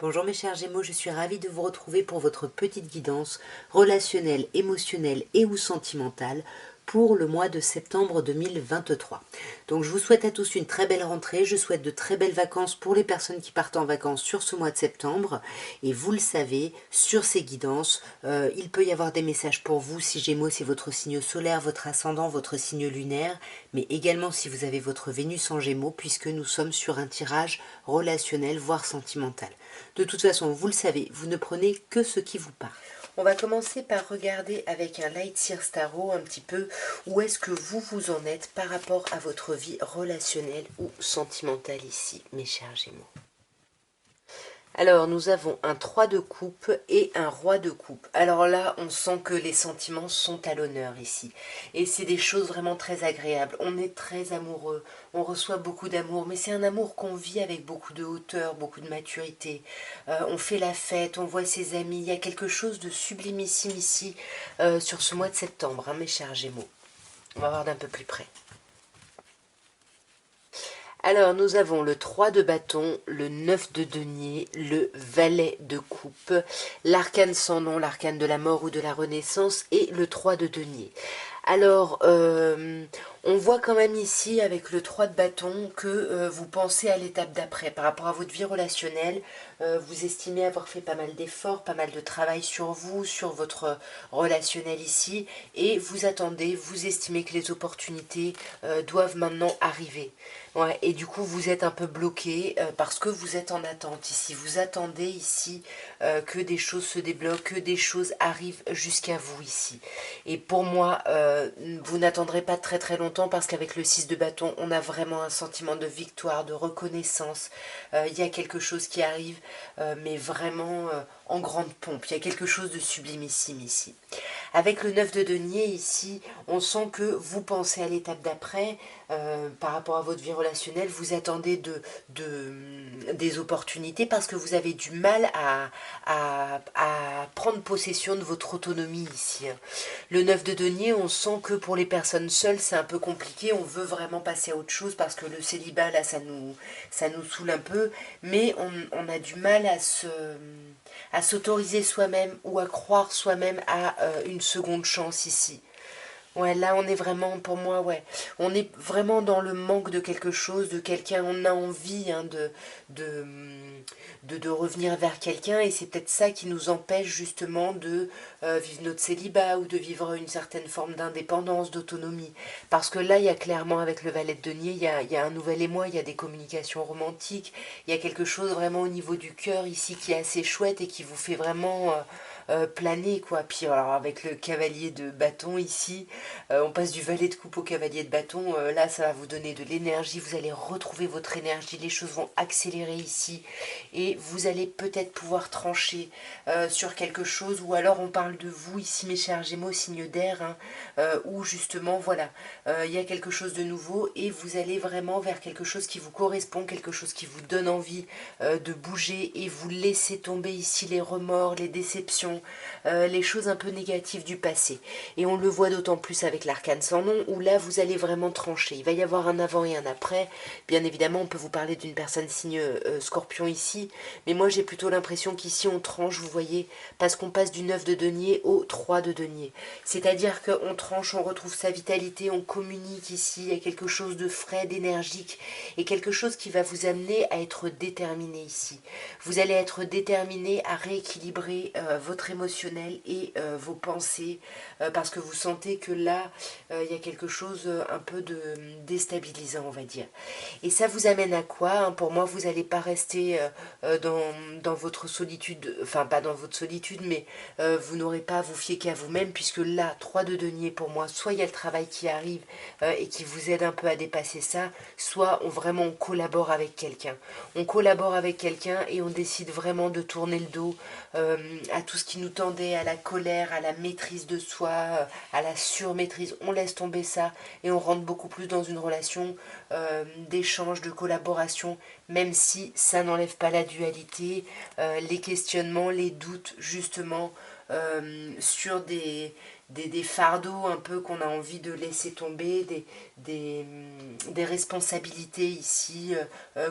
Bonjour mes chers Gémeaux, je suis ravie de vous retrouver pour votre petite guidance relationnelle, émotionnelle et ou sentimentale pour le mois de septembre 2023. Donc je vous souhaite à tous une très belle rentrée, je souhaite de très belles vacances pour les personnes qui partent en vacances sur ce mois de septembre. Et vous le savez, sur ces guidances, il peut y avoir des messages pour vous si Gémeaux c'est votre signe solaire, votre ascendant, votre signe lunaire, mais également si vous avez votre Vénus en Gémeaux, puisque nous sommes sur un tirage relationnel, voire sentimental. De toute façon, vous le savez, vous ne prenez que ce qui vous parle. On va commencer par regarder avec un Light Seer Tarot un petit peu où est-ce que vous en êtes par rapport à votre vie relationnelle ou sentimentale ici, mes chers Gémeaux. Alors, nous avons un 3 de coupe et un roi de coupe. Alors là, on sent que les sentiments sont à l'honneur ici. Et c'est des choses vraiment très agréables. On est très amoureux, on reçoit beaucoup d'amour, mais c'est un amour qu'on vit avec beaucoup de hauteur, beaucoup de maturité. On fait la fête, on voit ses amis. Il y a quelque chose de sublimissime ici sur ce mois de septembre, hein, mes chers Gémeaux. On va voir d'un peu plus près. Alors, nous avons le 3 de bâton, le 9 de denier, le valet de coupe, l'arcane sans nom, l'arcane de la mort ou de la renaissance et le 3 de denier. Alors, on voit quand même ici avec le 3 de bâton que vous pensez à l'étape d'après. Par rapport à votre vie relationnelle, vous estimez avoir fait pas mal d'efforts, pas mal de travail sur vous, sur votre relationnel ici, et vous attendez, vous estimez que les opportunités doivent maintenant arriver. Ouais, et du coup, vous êtes un peu bloqué parce que vous êtes en attente ici. Vous attendez ici que des choses se débloquent, que des choses arrivent jusqu'à vous ici. Et pour moi, vous n'attendrez pas très très longtemps parce qu'avec le 6 de bâton, on a vraiment un sentiment de victoire, de reconnaissance. Il y a quelque chose qui arrive, mais vraiment en grande pompe. Il y a quelque chose de sublimissime ici. Avec le 9 de denier ici, on sent que vous pensez à l'étape d'après, par rapport à votre vie relationnelle, vous attendez des opportunités parce que vous avez du mal à prendre possession de votre autonomie ici. Le 9 de denier, on sent que pour les personnes seules, c'est un peu compliqué, on veut vraiment passer à autre chose parce que le célibat, là, ça nous saoule un peu, mais on a du mal à s'autoriser soi-même ou à croire soi-même à une seconde chance ici. Ouais, là on est vraiment, pour moi, ouais, on est vraiment dans le manque de quelque chose, de quelqu'un, on a envie hein, de, de revenir vers quelqu'un et c'est peut-être ça qui nous empêche justement de vivre notre célibat ou de vivre une certaine forme d'indépendance, d'autonomie. Parce que là, il y a clairement, avec le valet de denier, il y a un nouvel émoi, il y a des communications romantiques, il y a quelque chose vraiment au niveau du cœur ici qui est assez chouette et qui vous fait vraiment planer, quoi. Puis alors avec le cavalier de bâton ici, on passe du valet de coupe au cavalier de bâton, là ça va vous donner de l'énergie, vous allez retrouver votre énergie, les choses vont accélérer ici et vous allez peut-être pouvoir trancher sur quelque chose ou alors on parle de vous ici mes chers Gémeaux, signe d'air, hein, où justement voilà, il y a quelque chose de nouveau et vous allez vraiment vers quelque chose qui vous correspond, quelque chose qui vous donne envie de bouger et vous laissez tomber ici les remords, les déceptions, les choses un peu négatives du passé. Et on le voit d'autant plus avec l'arcane sans nom, où là vous allez vraiment trancher. Il va y avoir un avant et un après. Bien évidemment, on peut vous parler d'une personne signe scorpion ici, mais moi j'ai plutôt l'impression qu'ici on tranche, vous voyez, parce qu'on passe du 9 de denier au 3 de denier. C'est-à-dire qu'on tranche, on retrouve sa vitalité, on communique ici, il y a quelque chose de frais, d'énergique, et quelque chose qui va vous amener à être déterminé ici. Vous allez être déterminé à rééquilibrer votre émotionnel et vos pensées, parce que vous sentez que là, il y a quelque chose un peu de déstabilisant, on va dire. Et ça vous amène à quoi hein? Pour moi, vous n'allez pas rester dans votre solitude, enfin pas dans votre solitude, mais vous n'aurez pas à vous fier qu'à vous-même, puisque là, 3 de denier pour moi, soit il y a le travail qui arrive et qui vous aide un peu à dépasser ça, soit vraiment on collabore avec quelqu'un. On collabore avec quelqu'un et on décide vraiment de tourner le dos à tout ce qui nous tendait, à la colère, à la maîtrise de soi, à la surmaîtrise. On laisse tomber ça et on rentre beaucoup plus dans une relation d'échange, de collaboration, même si ça n'enlève pas la dualité, les questionnements, les doutes justement sur des fardeaux un peu qu'on a envie de laisser tomber, des responsabilités ici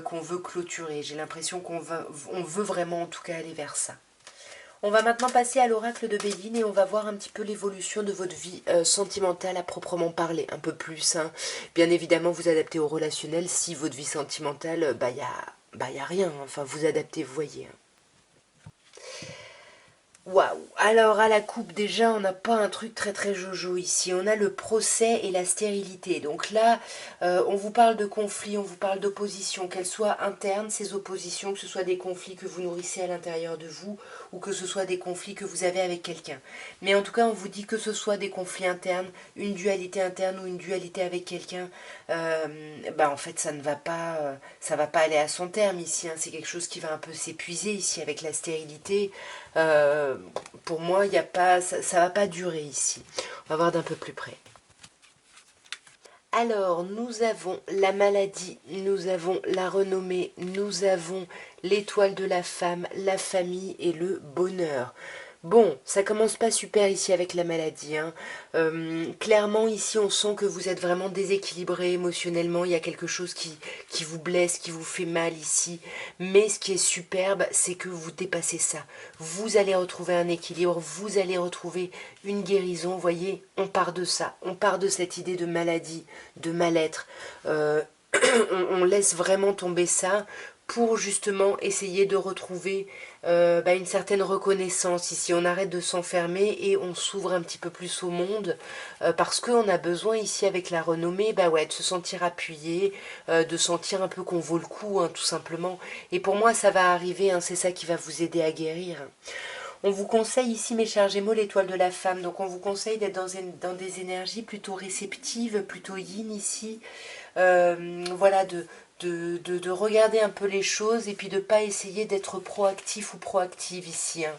qu'on veut clôturer. J'ai l'impression on veut vraiment en tout cas aller vers ça. On va maintenant passer à l'oracle de Béline et on va voir un petit peu l'évolution de votre vie sentimentale à proprement parler, un peu plus. Hein. Bien évidemment, vous adaptez au relationnel. Si votre vie sentimentale, y a rien. Enfin, vous adaptez, vous voyez. Waouh! Alors à la coupe déjà, on n'a pas un truc très très jojo ici. On a le procès et la stérilité. Donc là, on vous parle de conflits, on vous parle d'opposition, qu'elles soient internes, ces oppositions, que ce soit des conflits que vous nourrissez à l'intérieur de vous ou que ce soit des conflits que vous avez avec quelqu'un. Mais en tout cas, on vous dit que ce soit des conflits internes, une dualité interne ou une dualité avec quelqu'un, en fait, ça va pas aller à son terme ici. Hein. C'est quelque chose qui va un peu s'épuiser ici avec la stérilité. Pour moi, y a pas, ça va pas durer ici. On va voir d'un peu plus près. Alors, nous avons la maladie, nous avons la renommée, nous avons l'étoile de la femme, la famille et le bonheur. Bon, ça commence pas super ici avec la maladie. Hein. Clairement, ici, on sent que vous êtes vraiment déséquilibré émotionnellement. Il y a quelque chose qui vous blesse, qui vous fait mal ici. Mais ce qui est superbe, c'est que vous dépassez ça. Vous allez retrouver un équilibre, vous allez retrouver une guérison. Vous voyez, on part de ça. On part de cette idée de maladie, de mal-être. On laisse vraiment tomber ça pour justement essayer de retrouver une certaine reconnaissance. Ici, on arrête de s'enfermer et on s'ouvre un petit peu plus au monde parce qu'on a besoin ici avec la renommée de se sentir appuyé, de sentir un peu qu'on vaut le coup, hein, tout simplement. Et pour moi, ça va arriver, hein, c'est ça qui va vous aider à guérir. On vous conseille ici, mes chers Gémeaux, l'étoile de la femme. Donc on vous conseille d'être dans des énergies plutôt réceptives, plutôt yin ici. Voilà, de regarder un peu les choses et puis de ne pas essayer d'être proactif ou proactive ici. Hein.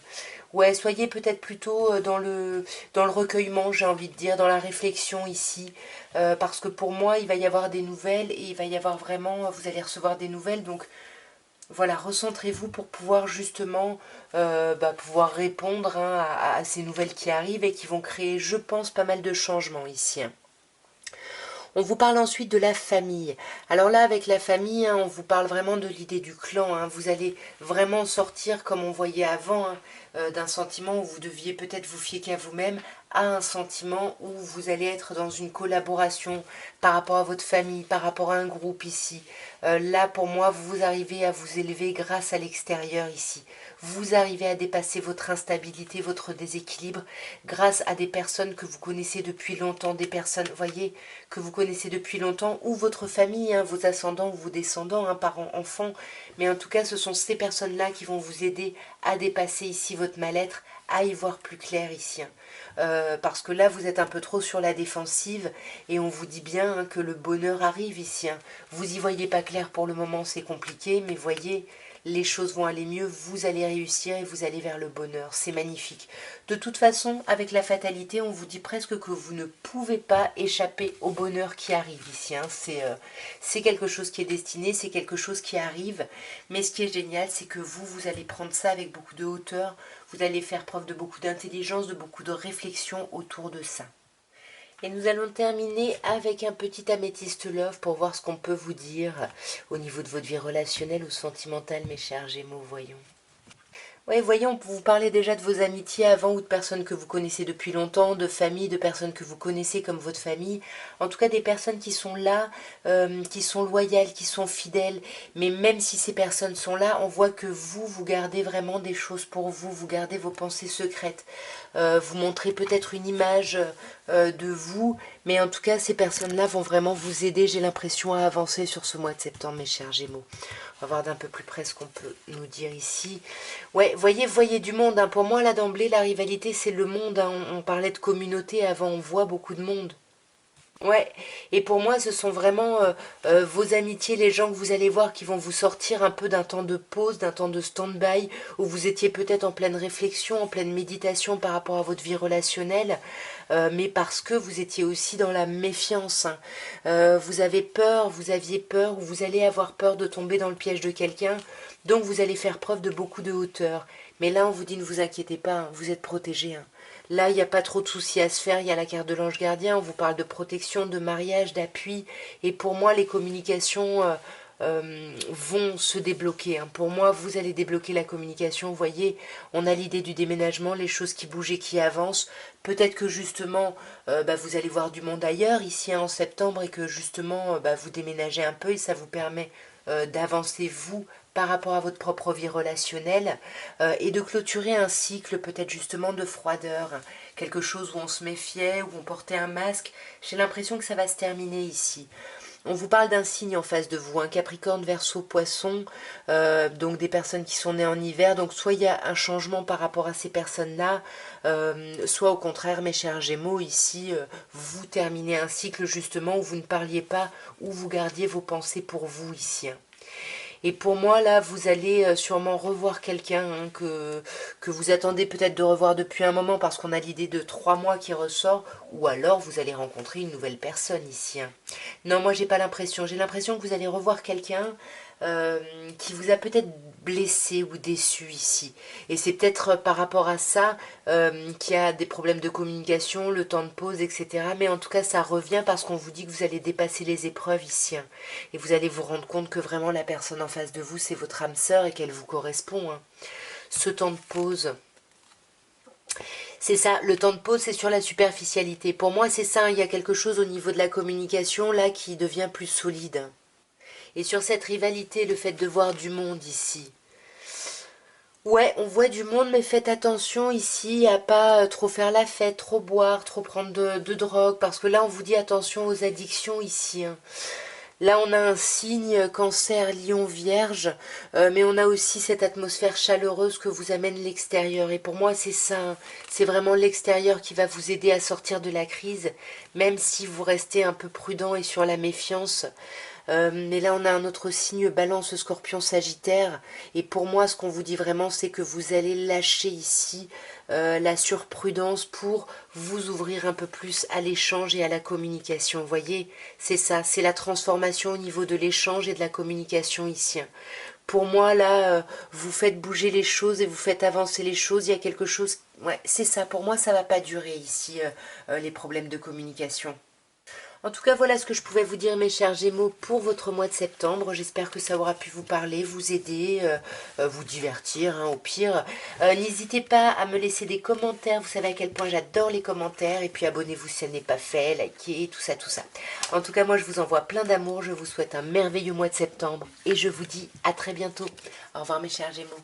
Ouais, soyez peut-être plutôt dans le recueillement, j'ai envie de dire, dans la réflexion ici. Parce que pour moi, il va y avoir des nouvelles et il va y avoir vraiment, vous allez recevoir des nouvelles. Donc voilà, recentrez-vous pour pouvoir justement pouvoir répondre hein, à ces nouvelles qui arrivent et qui vont créer, je pense, pas mal de changements ici. Hein. On vous parle ensuite de la famille. Alors là, avec la famille, hein, on vous parle vraiment de l'idée du clan. Hein. Vous allez vraiment sortir, comme on voyait avant, hein, d'un sentiment où vous deviez peut-être vous fier qu'à vous-même, à un sentiment où vous allez être dans une collaboration par rapport à votre famille, par rapport à un groupe ici. Là, pour moi, vous arrivez à vous élever grâce à l'extérieur ici. Vous arrivez à dépasser votre instabilité, votre déséquilibre, grâce à des personnes que vous connaissez depuis longtemps, des personnes, voyez, que vous connaissez depuis longtemps, ou votre famille, hein, vos ascendants ou vos descendants, hein, parents, enfants. Mais en tout cas, ce sont ces personnes-là qui vont vous aider à dépasser ici votre mal-être, à y voir plus clair ici. Hein. Parce que là, vous êtes un peu trop sur la défensive et on vous dit bien hein, que le bonheur arrive ici. Hein. Vous y voyez pas clair pour le moment, c'est compliqué, mais voyez, les choses vont aller mieux, vous allez réussir et vous allez vers le bonheur. C'est magnifique. De toute façon, avec la fatalité, on vous dit presque que vous ne pouvez pas échapper au bonheur qui arrive ici. Hein. C'est quelque chose qui est destiné, c'est quelque chose qui arrive. Mais ce qui est génial, c'est que vous allez prendre ça avec beaucoup de hauteur. Vous allez faire preuve de beaucoup d'intelligence, de beaucoup de réflexion autour de ça. Et nous allons terminer avec un petit améthyste love pour voir ce qu'on peut vous dire au niveau de votre vie relationnelle ou sentimentale, mes chers Gémeaux, voyons. Oui, voyons, vous parlez déjà de vos amitiés avant ou de personnes que vous connaissez depuis longtemps, de famille, de personnes que vous connaissez comme votre famille. En tout cas, des personnes qui sont là, qui sont loyales, qui sont fidèles. Mais même si ces personnes sont là, on voit que vous gardez vraiment des choses pour vous, vous gardez vos pensées secrètes. Vous montrez peut-être une image de vous, mais en tout cas, ces personnes-là vont vraiment vous aider, j'ai l'impression, à avancer sur ce mois de septembre, mes chers Gémeaux. On va voir d'un peu plus près ce qu'on peut nous dire ici. Ouais, voyez du monde. Hein. Pour moi, là, d'emblée, la rivalité, c'est le monde. Hein. On parlait de communauté avant, on voit beaucoup de monde. Ouais, et pour moi, ce sont vraiment vos amitiés, les gens que vous allez voir qui vont vous sortir un peu d'un temps de pause, d'un temps de stand-by, où vous étiez peut-être en pleine réflexion, en pleine méditation par rapport à votre vie relationnelle, mais parce que vous étiez aussi dans la méfiance. Hein. Vous avez peur, vous aviez peur, ou vous allez avoir peur de tomber dans le piège de quelqu'un, Donc vous allez faire preuve de beaucoup de hauteur. Mais là, on vous dit ne vous inquiétez pas, hein, vous êtes protégé. Hein. Là, il n'y a pas trop de soucis à se faire. Il y a la carte de l'ange gardien. On vous parle de protection, de mariage, d'appui. Et pour moi, les communications vont se débloquer. Hein. Pour moi, vous allez débloquer la communication. Vous voyez, on a l'idée du déménagement, les choses qui bougent et qui avancent. Peut-être que justement, vous allez voir du monde ailleurs ici hein, en septembre et que justement, vous déménagez un peu et ça vous permet d'avancer vous par rapport à votre propre vie relationnelle et de clôturer un cycle peut-être justement de froideur, quelque chose où on se méfiait, où on portait un masque. J'ai l'impression que ça va se terminer ici. On vous parle d'un signe en face de vous, un Capricorne, Verseau, Poisson, donc des personnes qui sont nées en hiver. Donc soit il y a un changement par rapport à ces personnes-là, soit au contraire, mes chers Gémeaux, ici, vous terminez un cycle justement où vous ne parliez pas, où vous gardiez vos pensées pour vous ici. Et pour moi, là, vous allez sûrement revoir quelqu'un hein, que vous attendez peut-être de revoir depuis un moment parce qu'on a l'idée de 3 mois qui ressort, ou alors vous allez rencontrer une nouvelle personne ici. Hein. Non, moi, j'ai pas l'impression. J'ai l'impression que vous allez revoir quelqu'un qui vous a peut-être blessé ou déçu ici. Et c'est peut-être par rapport à ça qu'il y a des problèmes de communication, le temps de pause, etc. Mais en tout cas, ça revient parce qu'on vous dit que vous allez dépasser les épreuves ici. Hein. Et vous allez vous rendre compte que vraiment la personne en face de vous, c'est votre âme sœur et qu'elle vous correspond. Hein. Ce temps de pause... C'est ça, le temps de pause, c'est sur la superficialité. Pour moi, c'est ça, il y a quelque chose au niveau de la communication, là, qui devient plus solide. Et sur cette rivalité, le fait de voir du monde ici. Ouais, on voit du monde, mais faites attention ici à pas trop faire la fête, trop boire, trop prendre de drogue, parce que là, on vous dit attention aux addictions ici. Hein. Là, on a un signe cancer, lion, vierge, mais on a aussi cette atmosphère chaleureuse que vous amène l'extérieur. Et pour moi, c'est ça, hein. C'est vraiment l'extérieur qui va vous aider à sortir de la crise, même si vous restez un peu prudent et sur la méfiance. Mais là, on a un autre signe, balance, scorpion, sagittaire. Et pour moi, ce qu'on vous dit vraiment, c'est que vous allez lâcher ici la surprudence pour vous ouvrir un peu plus à l'échange et à la communication. Vous voyez, c'est ça, c'est la transformation au niveau de l'échange et de la communication ici. Pour moi, là, vous faites bouger les choses et vous faites avancer les choses. Il y a quelque chose... Ouais, c'est ça. Pour moi, ça ne va pas durer ici, les problèmes de communication. En tout cas, voilà ce que je pouvais vous dire, mes chers Gémeaux, pour votre mois de septembre. J'espère que ça aura pu vous parler, vous aider, vous divertir, hein, au pire. N'hésitez pas à me laisser des commentaires. Vous savez à quel point j'adore les commentaires. Et puis abonnez-vous si ça n'est pas fait, likez, tout ça, tout ça. En tout cas, moi, je vous envoie plein d'amour. Je vous souhaite un merveilleux mois de septembre. Et je vous dis à très bientôt. Au revoir, mes chers Gémeaux.